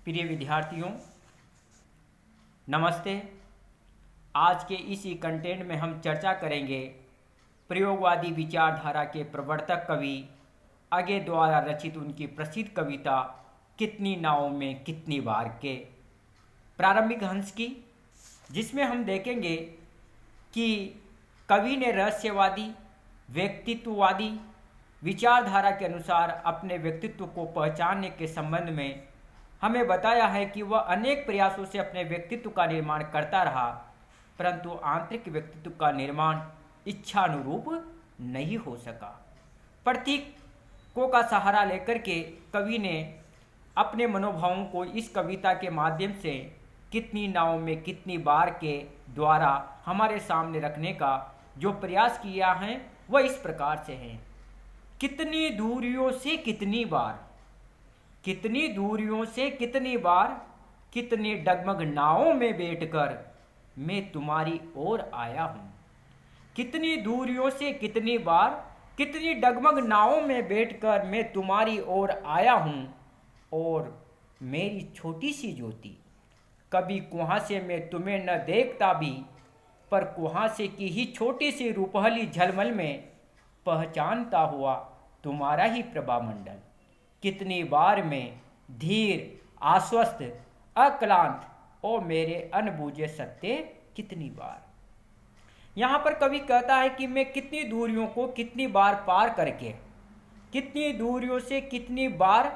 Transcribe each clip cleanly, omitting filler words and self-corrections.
प्रिय विद्यार्थियों, नमस्ते। आज के इसी कंटेंट में हम चर्चा करेंगे प्रयोगवादी विचारधारा के प्रवर्तक कवि अगे द्वारा रचित उनकी प्रसिद्ध कविता कितनी नावों में कितनी बार के प्रारंभिक अंश की, जिसमें हम देखेंगे कि कवि ने रहस्यवादी व्यक्तित्ववादी विचारधारा के अनुसार अपने व्यक्तित्व को पहचानने के संबंध में हमें बताया है कि वह अनेक प्रयासों से अपने व्यक्तित्व का निर्माण करता रहा, परंतु आंतरिक व्यक्तित्व का निर्माण इच्छानुरूप नहीं हो सका। प्रतीकों का सहारा लेकर के कवि ने अपने मनोभावों को इस कविता के माध्यम से कितनी नावों में कितनी बार के द्वारा हमारे सामने रखने का जो प्रयास किया है वह इस प्रकार से है। कितनी दूरियों से कितनी बार, कितनी दूरियों से कितनी बार, कितनी डगमग नावों में बैठकर मैं तुम्हारी ओर आया हूँ। कितनी दूरियों से कितनी बार, कितनी डगमग नावों में बैठकर मैं तुम्हारी ओर आया हूँ, और मेरी छोटी सी ज्योति, कभी कुहासे में तुम्हें न देखता भी, पर कुहासे की ही छोटी सी रूपहली झलमल में पहचानता हुआ तुम्हारा ही प्रभामंडल। कितनी बार मैं धीर आश्वस्त अक्लांत ओ मेरे अनबूझे सत्य कितनी बार। यहाँ पर कवि कहता है कि मैं कितनी दूरियों को कितनी बार पार करके, कितनी दूरियों से कितनी बार,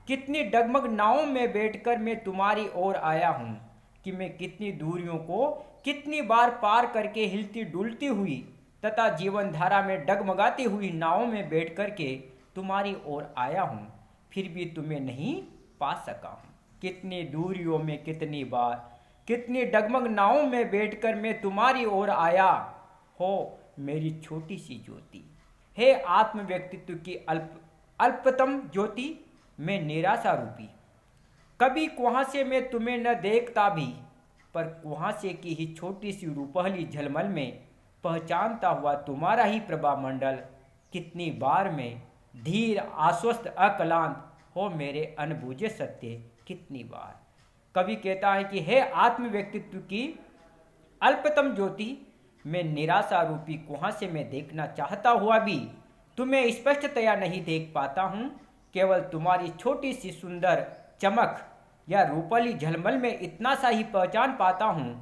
कितनी डगमग नावों में बैठकर मैं तुम्हारी ओर आया हूँ, कि मैं कितनी दूरियों को कितनी बार पार करके हिलती डुलती हुई तथा जीवन धारा में डगमगाती हुई नावों में बैठ कर के तुम्हारी ओर आया हूँ, फिर भी तुम्हें नहीं पा सका हूँ। कितनी दूरियों में कितनी बार, कितनी डगमग नावों में बैठकर मैं तुम्हारी ओर आया हो मेरी छोटी सी ज्योति। हे आत्म व्यक्तित्व की अल्पतम ज्योति, मैं निराशा रूपी, कभी कुहासे में तुम्हें न देखता भी, पर कुहासे की ही छोटी सी रूपहली झलमल में पहचानता हुआ तुम्हारा ही प्रभामंडल। कितनी बार मैं धीर आश्वस्त अक्लांत हो मेरे अनबूझे सत्य कितनी बार। कवि कहता है कि हे आत्म व्यक्तित्व की अल्पतम ज्योति, मैं निराशा रूपी कुहासे में देखना चाहता हुआ भी तुम्हें स्पष्टतया नहीं देख पाता हूँ। केवल तुम्हारी छोटी सी सुंदर चमक या रूपली झलमल में इतना सा ही पहचान पाता हूँ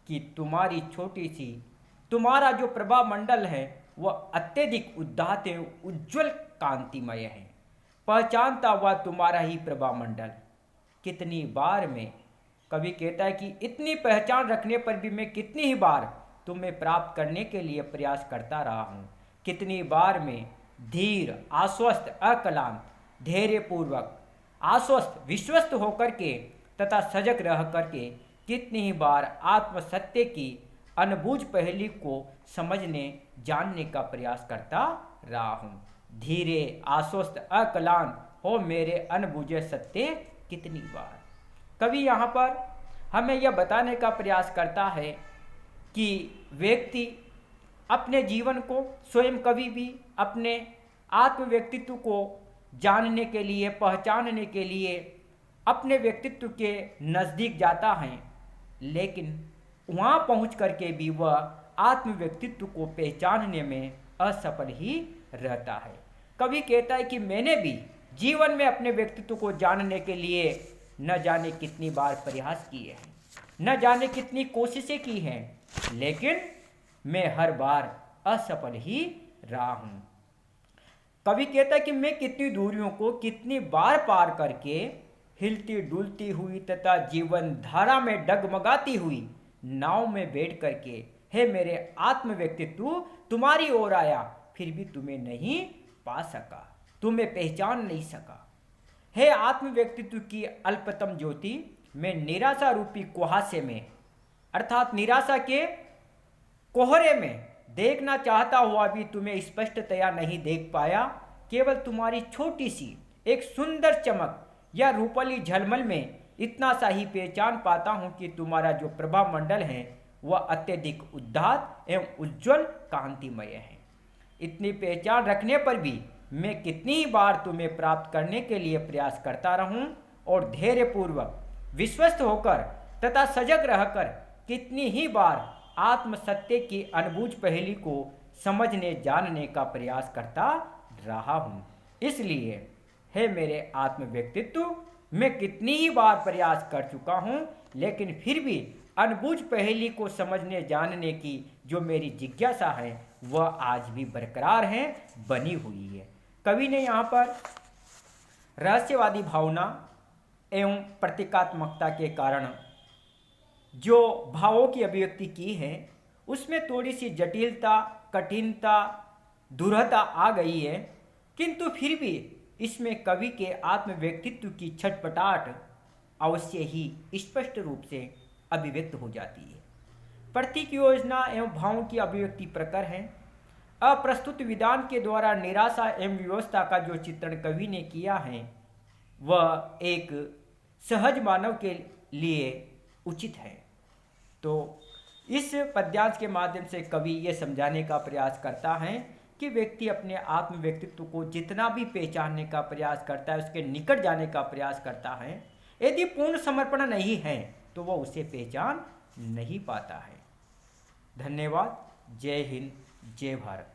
कि तुम्हारी छोटी सी, तुम्हारा जो प्रभा मंडल है वह अत्यधिक उदात्त एवं उज्ज्वल कांतिमय है। पहचानता हुआ तुम्हारा ही प्रभा मंडल। कितनी बार में, कवि कहता है कि इतनी पहचान रखने पर भी मैं कितनी ही बार तुम्हें प्राप्त करने के लिए प्रयास करता रहा हूँ। कितनी बार में धीर आश्वस्त अक्लांत, धैर्यपूर्वक आश्वस्त विश्वस्त होकर के तथा सजग रह करके कितनी ही बार आत्म सत्य की अनबूझ पहली को समझने जानने का प्रयास करता रहा हूँ। धीरे आश्वस्त अक्लांत हो मेरे अनबूझे सत्य कितनी बार। कवि यहाँ पर हमें यह बताने का प्रयास करता है कि व्यक्ति अपने जीवन को स्वयं कभी भी अपने आत्म व्यक्तित्व को जानने के लिए, पहचानने के लिए अपने व्यक्तित्व के नज़दीक जाता है, लेकिन वहाँ पहुँच करके भी वह आत्म व्यक्तित्व को पहचानने में असफल ही रहता है। कवि कहता है कि मैंने भी जीवन में अपने व्यक्तित्व को जानने के लिए न जाने कितनी बार प्रयास किए हैं, न जाने कितनी कोशिशें की हैं, लेकिन मैं हर बार असफल ही रहा हूँ। कवि कहता है कि मैं कितनी दूरियों को कितनी बार पार करके हिलती डुलती हुई तथा जीवन धारा में डगमगाती हुई नाव में बैठ करके हे मेरे आत्म व्यक्तित्व तुम्हारी ओर आया, फिर भी तुम्हें नहीं पा सका, तुम्हें पहचान नहीं सका। हे आत्म व्यक्तित्व की अल्पतम ज्योति, मैं निराशा रूपी कुहासे में अर्थात निराशा के कोहरे में देखना चाहता हुआ भी तुम्हें स्पष्टतया नहीं देख पाया। केवल तुम्हारी छोटी सी एक सुंदर चमक या रूपली झलमल में इतना सा ही पहचान पाता हूँ कि तुम्हारा जो प्रभा मंडल है वह अत्यधिक उदात्त एवं उज्ज्वल कांतिमय है। इतनी पहचान रखने पर भी मैं कितनी बार तुम्हें प्राप्त करने के लिए प्रयास करता रहूं और धैर्यपूर्वक विश्वस्त होकर तथा सजग रहकर कितनी ही बार आत्म सत्य की अनबूझ पहेली को समझने जानने का प्रयास करता रहा हूँ। इसलिए हे मेरे आत्म व्यक्तित्व, मैं कितनी ही बार प्रयास कर चुका हूँ, लेकिन फिर भी अनबूझ पहेली को समझने जानने की जो मेरी जिज्ञासा है वह आज भी बरकरार है, बनी हुई है। कवि ने यहाँ पर रहस्यवादी भावना एवं प्रतीकात्मकता के कारण जो भावों की अभिव्यक्ति की है उसमें थोड़ी सी जटिलता, कठिनता, दुर्हता आ गई है, किंतु फिर भी इसमें कवि के आत्म व्यक्तित्व की छटपटाहट अवश्य ही स्पष्ट रूप से अभिव्यक्त हो जाती है। प्रतीक योजना एवं भावों की अभिव्यक्ति प्रकर है। अप्रस्तुत विधान के द्वारा निराशा एवं व्यवस्था का जो चित्रण कवि ने किया है वह एक सहज मानव के लिए उचित है। तो इस पद्यांश के माध्यम से कवि ये समझाने का प्रयास करता है कि व्यक्ति अपने आत्म व्यक्तित्व को जितना भी पहचानने का प्रयास करता है, उसके निकट जाने का प्रयास करता है, यदि पूर्ण समर्पण नहीं है तो वह उसे पहचान नहीं पाता है। धन्यवाद। जय हिंद, जय भारत।